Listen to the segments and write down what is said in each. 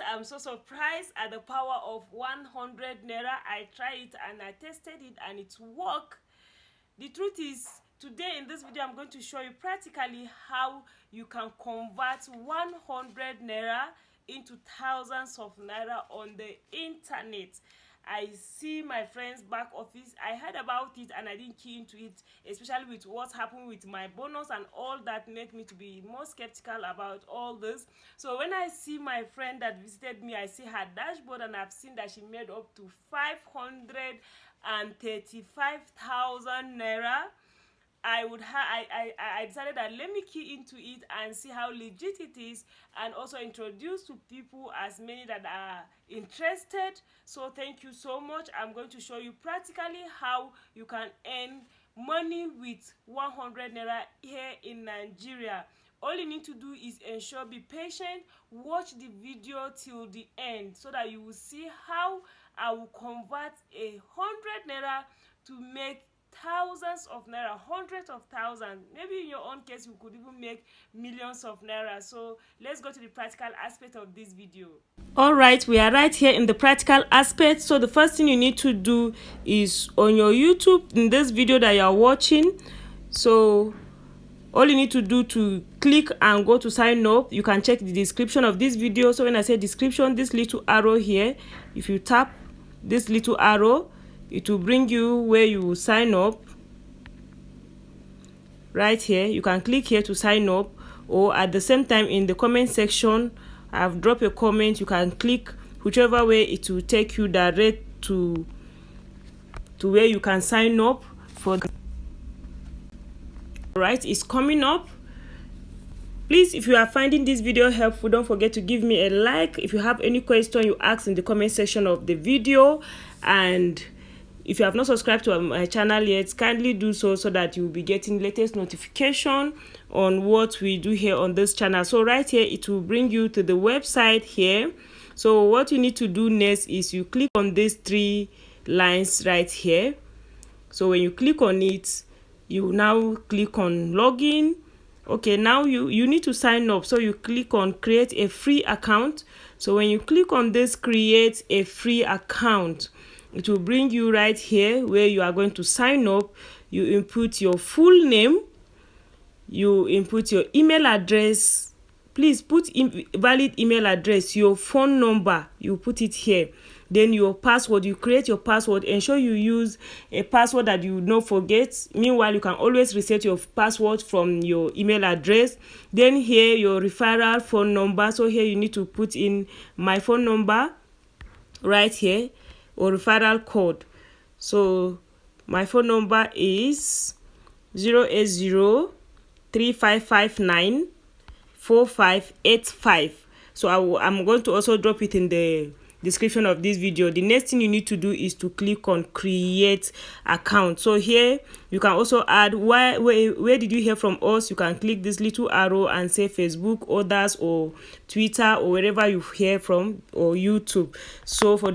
I'm so surprised at the power of 100 naira. I tried it and I tested it and it worked. The truth is, today in this video I'm going to show you practically how you can convert 100 naira into thousands of naira on the internet. I see my friend's back office. I heard about it and I didn't key into it, especially with what's happened with my bonus and all that make me to be more skeptical about all this. So when I see my friend that visited me, I see her dashboard and I've seen that she made up to 535,000 naira. I decided that let me key into it and see how legit it is, and also introduce to people as many that are interested. So thank you so much. I'm going to show you practically how you can earn money with 100 naira here in Nigeria. All you need to do is ensure, be patient, watch the video till the end so that you will see how I will convert 100 naira to make thousands of naira, hundreds of thousands. Maybe in your own case you could even make millions of naira. So let's go to the practical aspect of this video. All right, we are right here in the practical aspect. So the first thing you need to do is on your YouTube, in this video that you are watching, so all you need to do to click and go to sign up. You can check the description of this video. So when I say description, this little arrow here, if you tap this little arrow, it will bring you where you will sign up. Right here, you can click here to sign up, or at the same time in the comment section I've dropped a comment. You can click whichever way, it will take you direct to where you can sign up for. Right, it's coming up. Please, if you are finding this video helpful, don't forget to give me a like. If you have any question, you ask in the comment section of the video. And if you have not subscribed to my channel yet, kindly do so that you will be getting latest notification on what we do here on this channel. So right here, it will bring you to the website here. So what you need to do next is you click on these three lines right here. So when you click on it, you now click on login. Okay, now you need to sign up. So you click on create a free account. So when you click on this create a free account, it will bring you right here where you are going to sign up. You input your full name, you input your email address. Please put valid email address, your phone number, you put it here. Then your password, you create your password. Ensure you use a password that you will not forget. Meanwhile, you can always reset your password from your email address. Then here, your referral phone number. So here you need to put in my phone number right here, or referral code. So my phone number is 08035594585. So I'm going to also drop it in the description of this video. The next thing you need to do is to click on create account. So here you can also add where did you hear from us. You can click this little arrow and say Facebook, others, or Twitter, or wherever you hear from, or YouTube. So for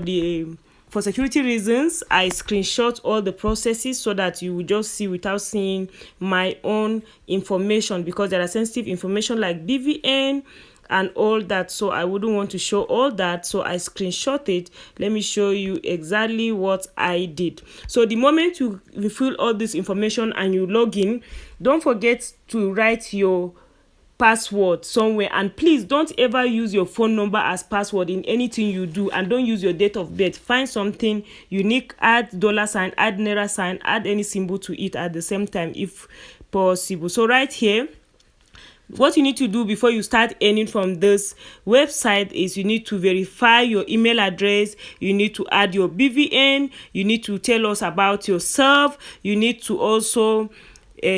security reasons, I screenshot all the processes so that you will just see without seeing my own information, because there are sensitive information like BVN and all that. So I wouldn't want to show all that. So I screenshot it. Let me show you exactly what I did. So the moment you fill all this information and you log in, don't forget to write your password somewhere. And please don't ever use your phone number as password in anything you do, and don't use your date of birth. Find something unique, add $sign, add naira sign, add any symbol to it at the same time if possible. So right here, what you need to do before you start earning from this website is you need to verify your email address, you need to add your BVN, you need to tell us about yourself, you need to also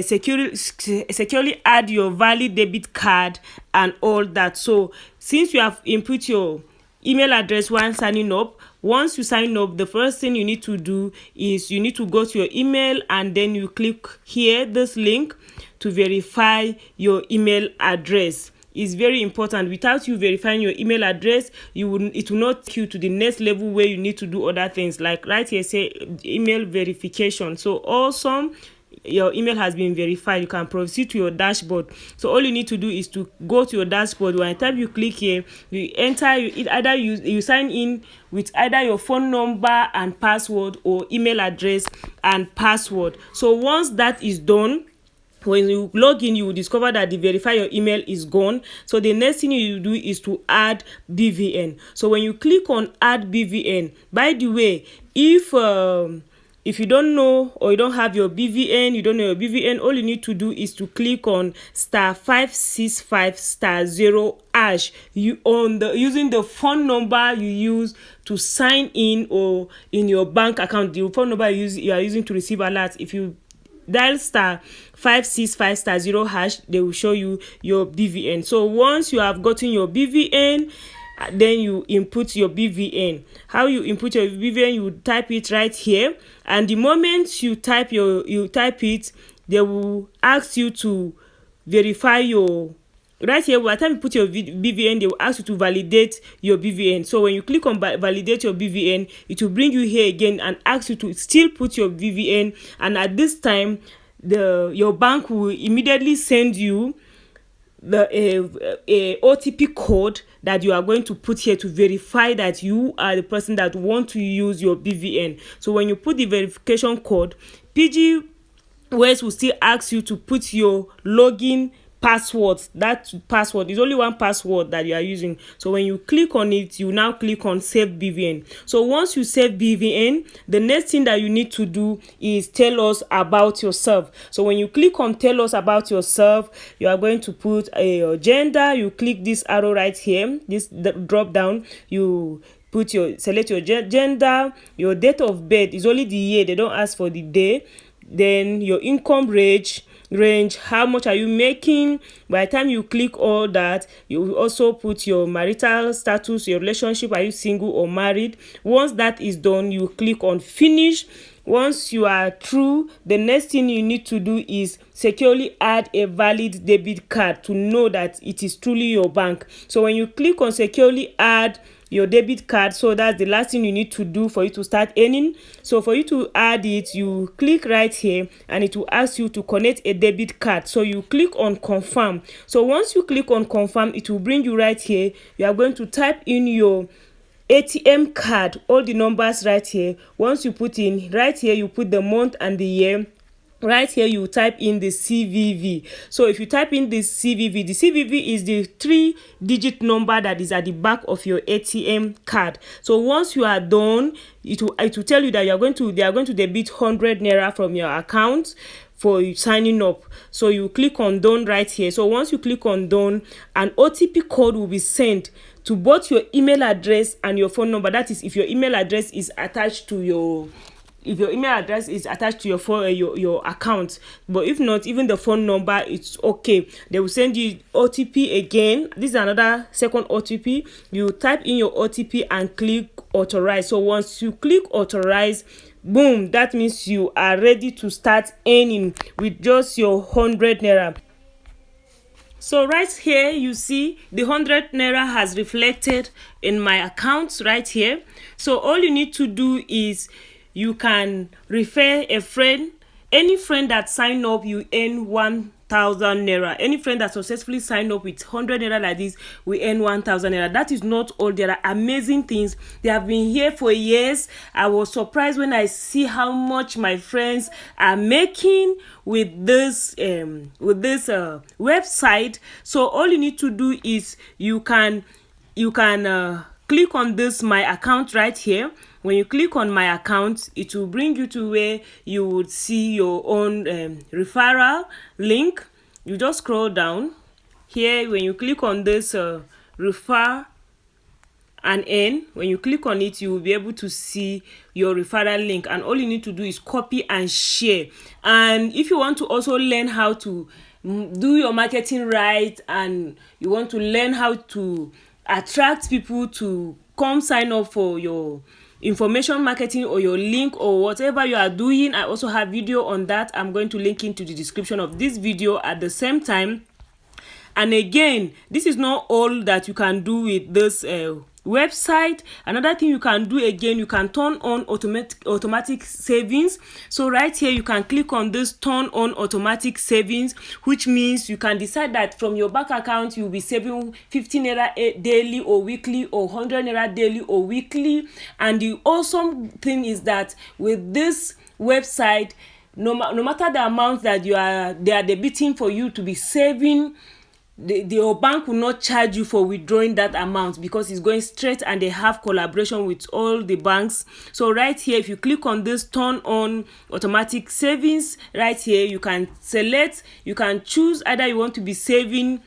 securely add your valid debit card and all that. So since you have input your email address when signing up, once you sign up, the first thing you need to do is you need to go to your email and then you click here this link to verify your email address. Is very important. Without you verifying your email address, it will not take you to the next level where you need to do other things, like right here say email verification. So awesome, your email has been verified, you can proceed to your dashboard. So all you need to do is to go to your dashboard. When time you click here, you enter, you sign in with either your phone number and password or email address and password. So once that is done, when you log in, you will discover that the verify your email is gone. So the next thing you do is to add BVN. So when you click on add BVN, by the way, if you don't know or you don't have your BVN, you don't know your BVN, all you need to do is to click on *565*0# using the phone number you use to sign in, or in your bank account, the phone number you are using to receive alerts. If you dial *565*0#, they will show you your BVN. So once you have gotten your BVN, then you input your BVN. How you input your BVN? You type it right here, and the moment you type it, they will ask you to verify your right here. By the time you put your BVN, they will ask you to validate your BVN. So when you click on validate your BVN, it will bring you here again and ask you to still put your BVN, and at this time your bank will immediately send you the OTP code that you are going to put here to verify that you are the person that want to use your BVN. So when you put the verification code, PG West will still ask you to put your login password. That password is only one password that you are using. So when you click on it, you now click on save BVN. So once you save BVN, the next thing that you need to do is tell us about yourself. So when you click on tell us about yourself, you are going to put your gender. You click this arrow right here, this drop down, you select your gender. Your date of birth is only the year, they don't ask for the day. Then your income range, how much are you making. By the time you click all that, you will also put your marital status, your relationship, are you single or married. Once that is done, you click on finish. Once you are through, the next thing you need to do is securely add a valid debit card to know that it is truly your bank. So when you click on securely add your debit card, so that's the last thing you need to do for you to start earning. So for you to add it, you click right here and it will ask you to connect a debit card. So you click on confirm. So once you click on confirm, it will bring you right here. You are going to type in your ATM card, all the numbers right here. Once you put in right here, you put the month and the year. Right here, you type in the CVV. So if you type in the CVV is the 3-digit number that is at the back of your ATM card. So once you are done, it will tell you that they are going to debit 100 naira from your account for signing up. So you click on done right here. So once you click on done, an OTP code will be sent to both your email address and your phone number. That is, if your email address is attached to your phone, your account. But if not, even the phone number, it's okay. They will send you OTP again. This is another second OTP. You type in your OTP and click authorize. So once you click authorize, boom, that means you are ready to start earning with just your 100 naira. So right here, you see the 100 naira has reflected in my account right here. So all you need to do is you can refer a friend. Any friend that sign up, you earn 1,000 naira. Any friend that successfully sign up with 100 naira like this, we earn 1,000 naira. That is not all. There are amazing things. They have been here for years. I was surprised when I see how much my friends are making with this website. So all you need to do is you can click on this my account right here. When you click on my account, it will bring you to where you would see your own referral link. You just scroll down here. When you click on this refer and earn, when you click on it, you will be able to see your referral link, and all you need to do is copy and share. And if you want to also learn how to do your marketing right, and you want to learn how to attract people to come sign up for your information marketing or your link or whatever you are doing, I also have video on that. I'm going to link into the description of this video at the same time. And again, this is not all that you can do with this website. Another thing you can do again, you can turn on automatic savings. So right here you can click on this turn on automatic savings, which means you can decide that from your bank account you'll be saving 50 naira daily or weekly, or 100 naira daily or weekly. And the awesome thing is that with this website, no matter the amount that they are debiting for you to be saving, your bank will not charge you for withdrawing that amount, because it's going straight, and they have collaboration with all the banks. So right here, if you click on this turn on automatic savings, right here you can select, you can choose either you want to be saving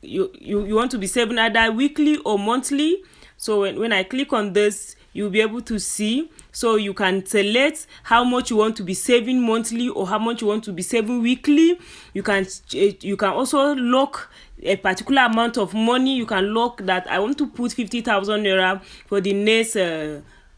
you want to be saving either weekly or monthly. So when I click on this, you'll be able to see. So you can select how much you want to be saving monthly or how much you want to be saving weekly. You can also lock a particular amount of money. You can lock that I want to put 50,000 naira for the next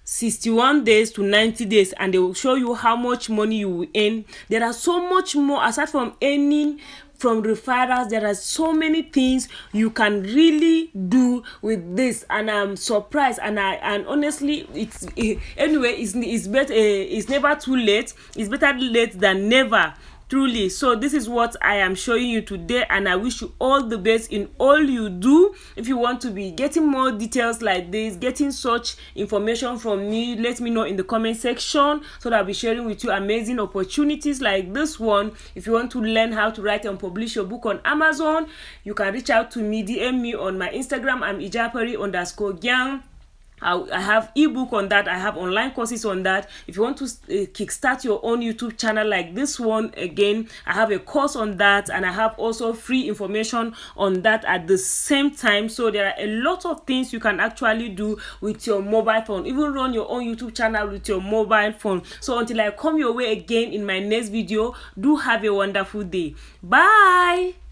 61 days to 90 days, and they will show you how much money you will earn. There are so much more aside from earning from referrals. There are so many things you can really do with this, and I'm surprised, and honestly, it's better, it's never too late. It's better late than never, truly. So this is what I am showing you today, and I wish you all the best in all you do. If you want to be getting more details like this, getting such information from me, let me know in the comment section, so that I'll be sharing with you amazing opportunities like this one. If you want to learn how to write and publish your book on Amazon, you can reach out to me, DM me on my Instagram. I'm ijapari_gang. I have ebook on that. I have online courses on that. If you want to kickstart your own YouTube channel like this one, again, I have a course on that, and I have also free information on that at the same time. So there are a lot of things you can actually do with your mobile phone, even run your own YouTube channel with your mobile phone. So until I come your way again in my next video, do have a wonderful day. Bye.